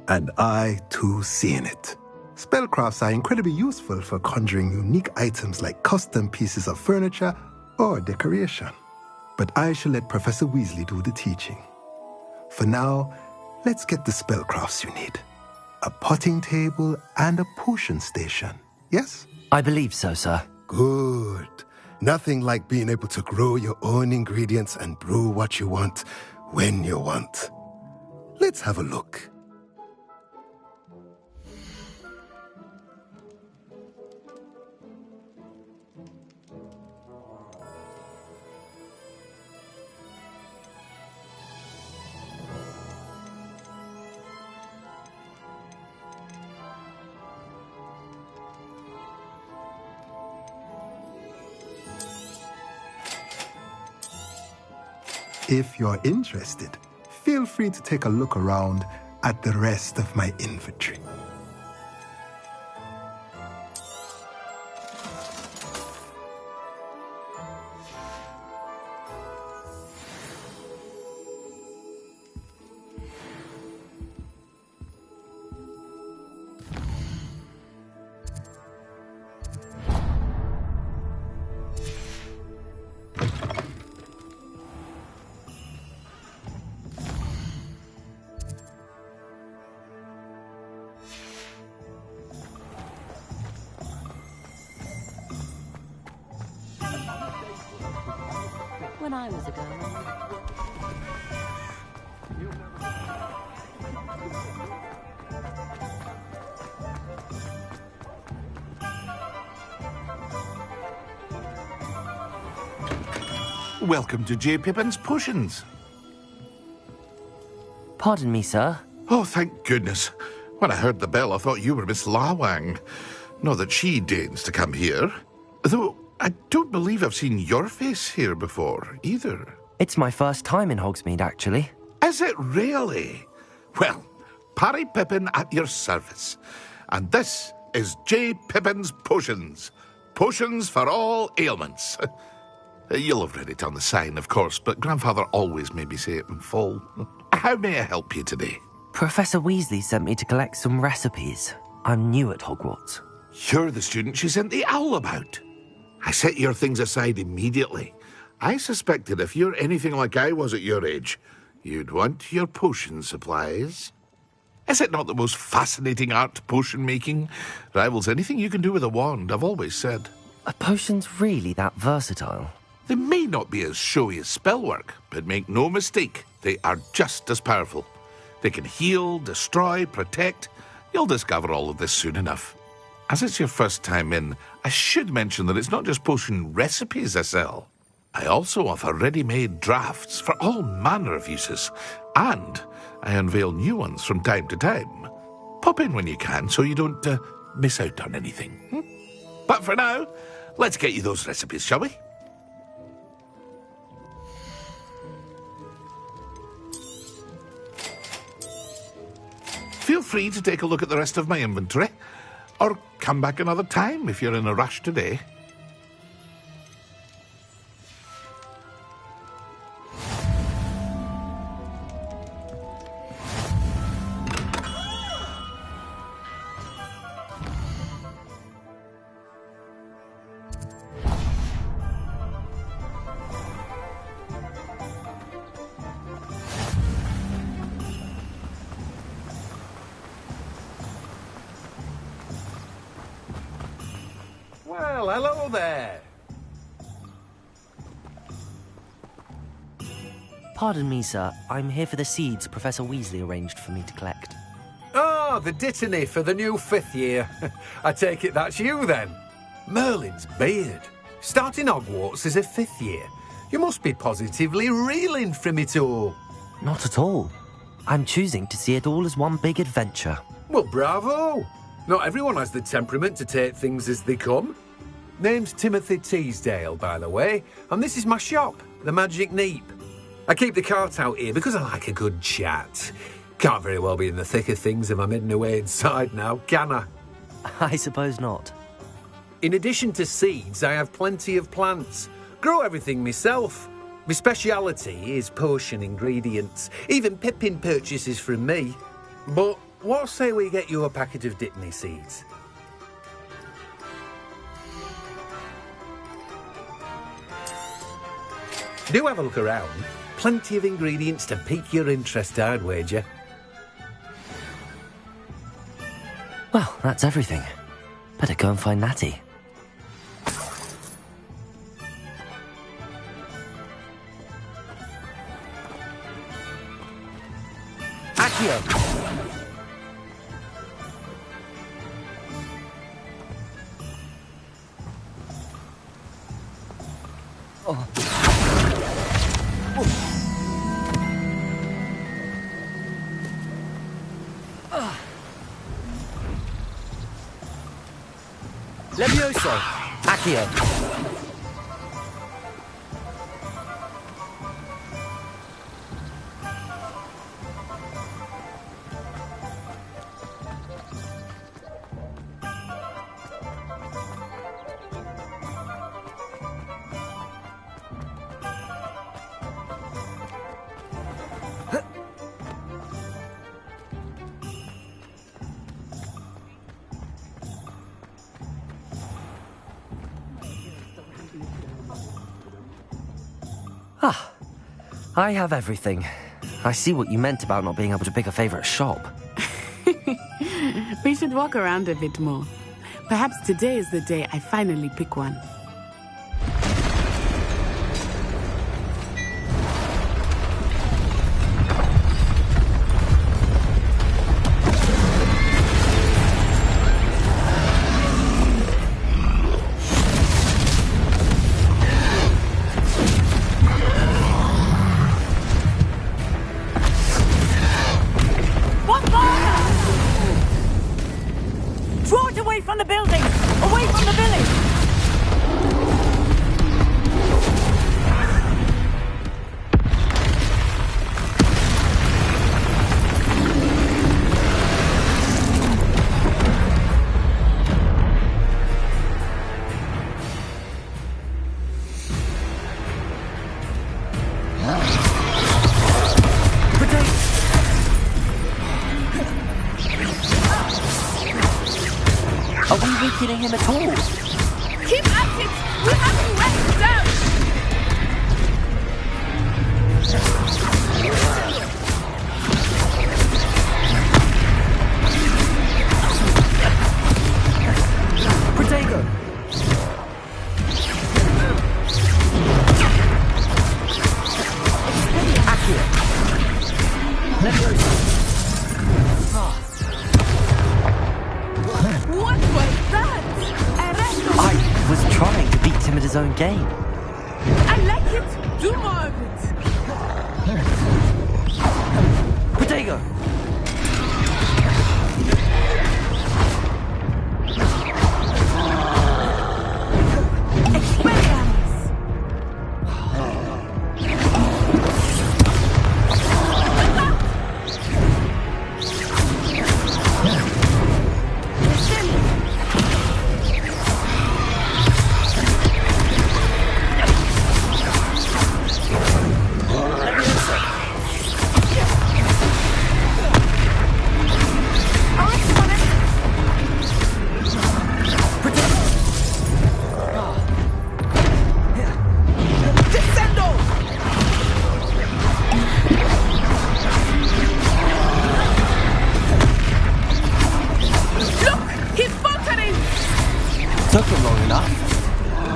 Speaker 17: And I, too, seeing it. Spellcrafts are incredibly useful for conjuring unique items like custom pieces of furniture or decoration. But I shall let Professor Weasley do the teaching. For now, let's get the spellcrafts you need. A potting table and a potion station, yes?
Speaker 5: I believe so, sir.
Speaker 17: Good. Nothing like being able to grow your own ingredients and brew what you want when you want. Let's have a look. If you're interested, feel free to take a look around at the rest of my inventory.
Speaker 15: When I was a girl.
Speaker 13: welcome to J. Pippin's Potions.
Speaker 5: Pardon me, sir.
Speaker 13: Oh, thank goodness. When I heard the bell, I thought you were Miss Lawang. Not that she deigns to come here. Though I don't believe I've seen your face here before, either.
Speaker 5: It's my first time in Hogsmeade, actually.
Speaker 13: Is it really? Well, Parry Pippin at your service. And this is J. Pippin's Potions. Potions for all ailments. You'll have read it on the sign, of course, but Grandfather always made me say it in full. How may I help you today?
Speaker 5: Professor Weasley sent me to collect some recipes. I'm new at Hogwarts.
Speaker 13: You're the student she sent the owl about. I set your things aside immediately. I suspected if you're anything like I was at your age, you'd want your potion supplies. Is it not the most fascinating art, potion making? Rivals anything you can do with a wand, I've always said.
Speaker 5: Are potions really that versatile?
Speaker 13: They may not be as showy as spellwork, but make no mistake, they are just as powerful. They can heal, destroy, protect. You'll discover all of this soon enough. As it's your first time in, I should mention that it's not just potion recipes I sell. I also offer ready-made drafts for all manner of uses, and I unveil new ones from time to time. Pop in when you can so you don't miss out on anything. But for now, let's get you those recipes, shall we? Feel free to take a look at the rest of my inventory, or come back another time if you're in a rush today.
Speaker 18: Well, hello there.
Speaker 5: Pardon me, sir. I'm here for the seeds Professor Weasley arranged for me to collect.
Speaker 18: Oh, the dittany for the new 5th year. I take it that's you, then. Merlin's beard. Starting Hogwarts as a 5th year. You must be positively reeling from it all.
Speaker 5: Not at all. I'm choosing to see it all as one big adventure.
Speaker 18: Well, bravo. Not everyone has the temperament to take things as they come. Name's Timothy Teasdale, by the way, and this is my shop, the Magic Neep. I keep the cart out here because I like a good chat. Can't very well be in the thick of things if I'm hidden away inside now, can I?
Speaker 5: I suppose not.
Speaker 18: In addition to seeds, I have plenty of plants. Grow everything myself. My speciality is potion ingredients. Even Pippin purchases from me. But what say we get you a packet of Dittany seeds? Do have a look around. Plenty of ingredients to pique your interest, I'd wager.
Speaker 5: Well, that's everything. Better go and find Natty.
Speaker 18: Accio!
Speaker 1: Levioso!
Speaker 5: Accio! Ah, I have everything. I see what you meant about not being able to pick a favourite shop.
Speaker 7: We should walk around a bit more. Perhaps today is the day I finally pick one.
Speaker 5: weakening him at all.
Speaker 19: Keep at it! We have to wear down!
Speaker 5: Protego! Accio!
Speaker 19: What was that?
Speaker 5: I was trying to beat him at his own game.
Speaker 19: I like it! Do more of it!
Speaker 5: Protego!
Speaker 1: Took him long enough.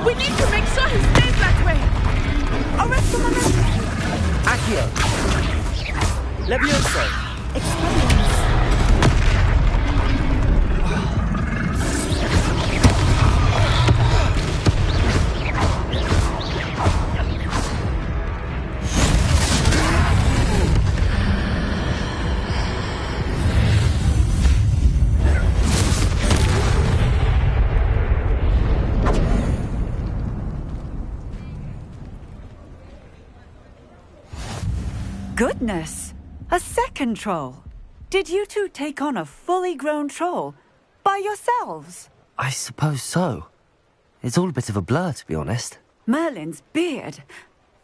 Speaker 19: We need to make sure he stays that way! Arresto momento!
Speaker 1: Accio! Levioso!
Speaker 11: Goodness! A second troll! Did you two take on a fully grown troll? By yourselves?
Speaker 5: I suppose so. It's all a bit of a blur, to be honest.
Speaker 11: Merlin's beard.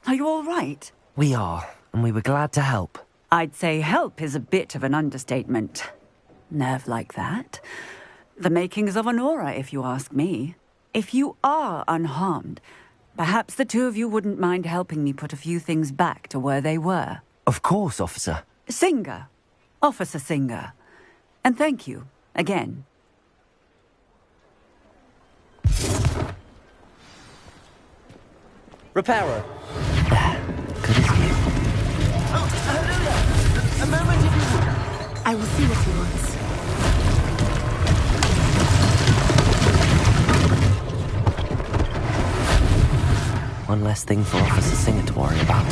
Speaker 11: Are you all right?
Speaker 5: We are, and we were glad to help.
Speaker 11: I'd say help is a bit of an understatement. Nerve like that. The makings of an aura, if you ask me. If you are unharmed, perhaps the two of you wouldn't mind helping me put a few things back to where they were.
Speaker 5: Of course, officer.
Speaker 11: Singer. Officer Singer. And thank you, again.
Speaker 1: Reparo.
Speaker 5: Good as you.
Speaker 1: Oh, Helena! A moment if you would.
Speaker 7: I will see what he wants.
Speaker 5: One less thing for Officer Singer to worry about.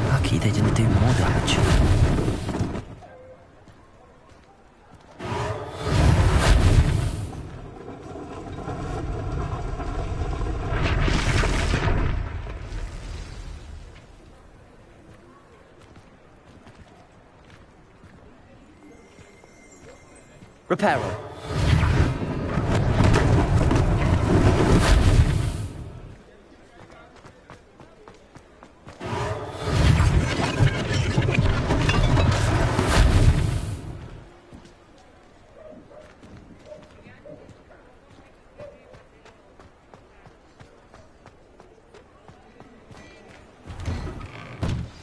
Speaker 5: Lucky they didn't do more damage.
Speaker 1: Reparo.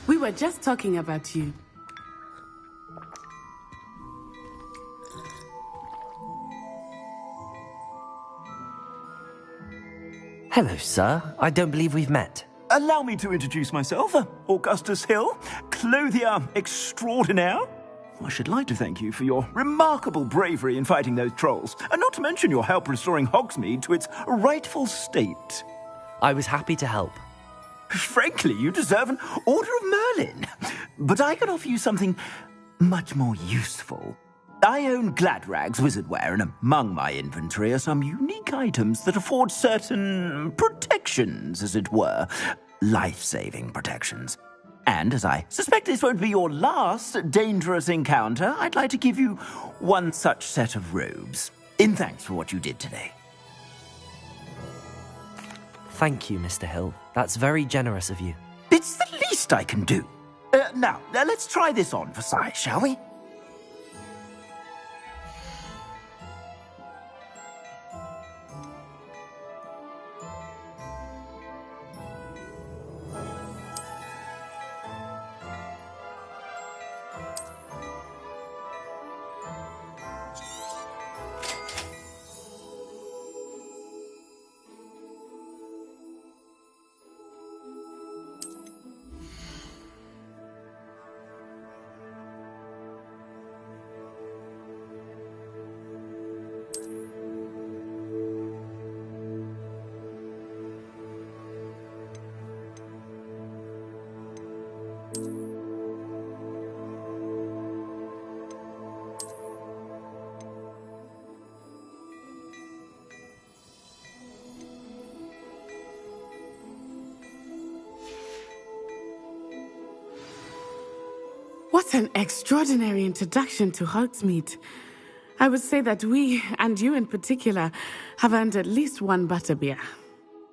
Speaker 7: We were just talking about you.
Speaker 5: Hello, sir. I don't believe we've met.
Speaker 10: Allow me to introduce myself, Augustus Hill, clothier extraordinaire. I should like to thank you for your remarkable bravery in fighting those trolls, and not to mention your help restoring Hogsmeade to its rightful state.
Speaker 5: I was happy to help.
Speaker 10: Frankly, you deserve an Order of Merlin. But I could offer you something much more useful. I own Gladrag's wizardware, and among my inventory are some unique items that afford certain protections, as it were. Life-saving protections. And as I suspect this won't be your last dangerous encounter, I'd like to give you one such set of robes, in thanks for what you did today.
Speaker 5: Thank you, Mr. Hill. That's very generous of you.
Speaker 10: It's the least I can do. Now, let's try this on for size, shall we?
Speaker 7: What an extraordinary introduction to Hogsmeade. I would say that we, and you in particular, have earned at least one butterbeer.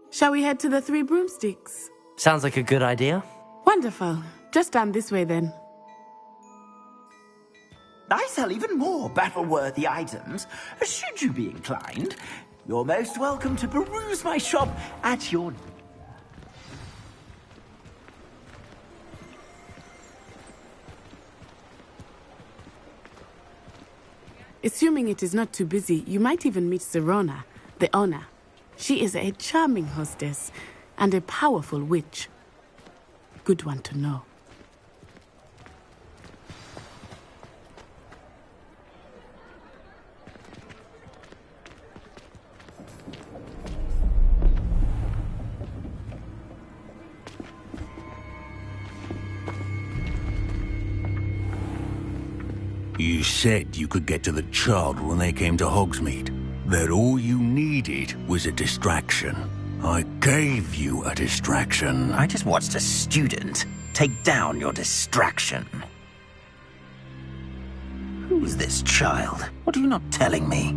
Speaker 7: Shall we head to the Three Broomsticks?
Speaker 5: Sounds like a good idea.
Speaker 7: Wonderful. Just down this way then.
Speaker 10: I sell even more battle-worthy items. Should you be inclined, you're most welcome to peruse my shop at your...
Speaker 7: Assuming it is not too busy, you might even meet Serona, the owner. She is a charming hostess and a powerful witch. Good one to know.
Speaker 16: You said you could get to the child when they came to Hogsmeade. That all you needed was a distraction. I gave you a distraction.
Speaker 10: I just watched a student take down your distraction. Who's this child? What are you not telling me?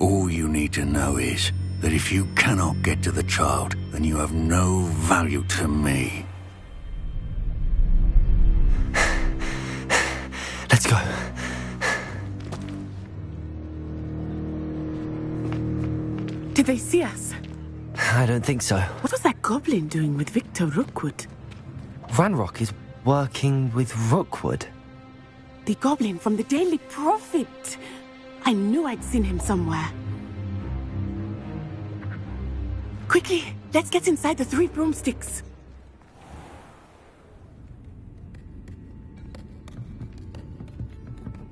Speaker 16: All you need to know is that if you cannot get to the child, then you have no value to me.
Speaker 5: Let's go.
Speaker 7: Did they see us?
Speaker 5: I don't think so.
Speaker 7: What was that goblin doing with Victor Rookwood?
Speaker 5: Ranrock is working with Rookwood.
Speaker 7: The goblin from the Daily Prophet. I knew I'd seen him somewhere. Quickly, let's get inside the Three Broomsticks.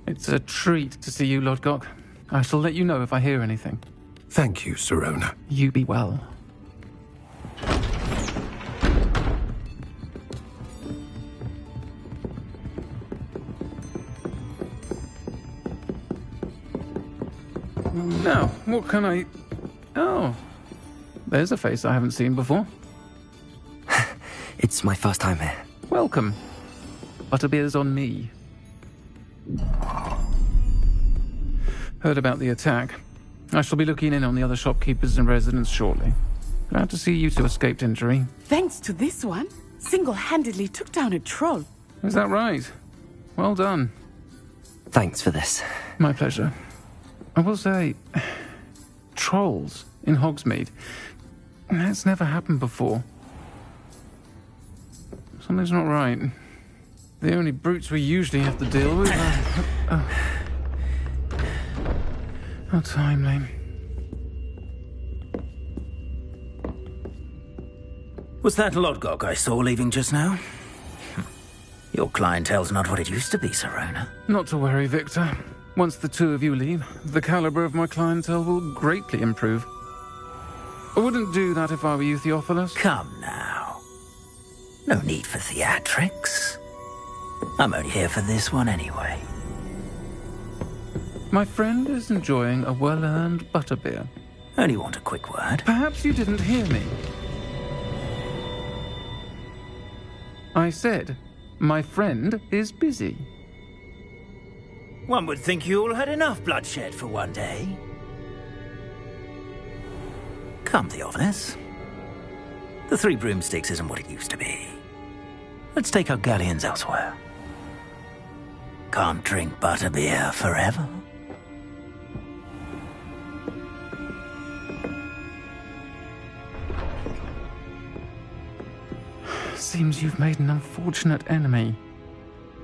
Speaker 20: It's a treat to see you, Lodgok. I shall let you know if I hear anything.
Speaker 8: Thank you, Serona.
Speaker 20: You be well. Now, what can I... Oh, there's a face I haven't seen before.
Speaker 5: It's my first time here.
Speaker 20: Welcome. Butterbeer's on me. Heard about the attack. I shall be looking in on the other shopkeepers and residents shortly. Glad to see you two escaped injury.
Speaker 7: Thanks to this one, single-handedly took down a troll.
Speaker 20: Is that right? Well done.
Speaker 5: Thanks for this.
Speaker 20: My pleasure. I will say, trolls in Hogsmeade. That's never happened before. Something's not right. The only brutes we usually have to deal with are... How timely.
Speaker 10: Was that Lodgok I saw leaving just now? Your clientele's not what it used to be, Serona.
Speaker 20: Not to worry, Victor. Once the two of you leave, the caliber of my clientele will greatly improve. I wouldn't do that if I were you, Theophilus.
Speaker 10: Come now. No need for theatrics. I'm only here for this one anyway.
Speaker 20: My friend is enjoying a well-earned butterbeer.
Speaker 10: Only want a quick word.
Speaker 20: Perhaps you didn't hear me. I said, my friend is busy.
Speaker 10: One would think you all had enough bloodshed for one day. Come, Theophilus. The Three Broomsticks isn't what it used to be. Let's take our galleons elsewhere. Can't drink butterbeer forever.
Speaker 20: Seems you've made an unfortunate enemy.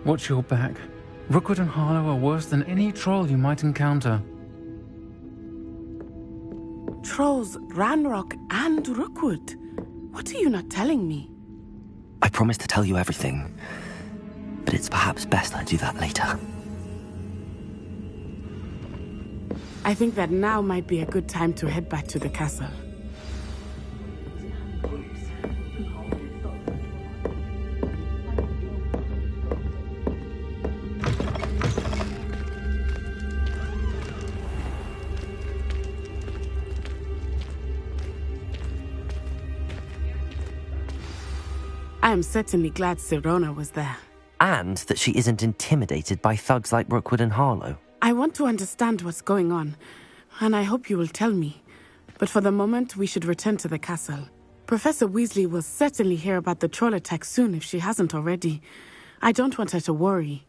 Speaker 20: Watch your back. Rookwood and Harlow are worse than any troll you might encounter.
Speaker 7: Trolls, Ranrock, and Rookwood. What are you not telling me?
Speaker 5: I promise to tell you everything, but it's perhaps best I do that later.
Speaker 7: I think that now might be a good time to head back to the castle. I am certainly glad Sirona was there.
Speaker 5: And that she isn't intimidated by thugs like Rookwood and Harlow.
Speaker 7: I want to understand what's going on, and I hope you will tell me. But for the moment, we should return to the castle. Professor Weasley will certainly hear about the troll attack soon if she hasn't already. I don't want her to worry.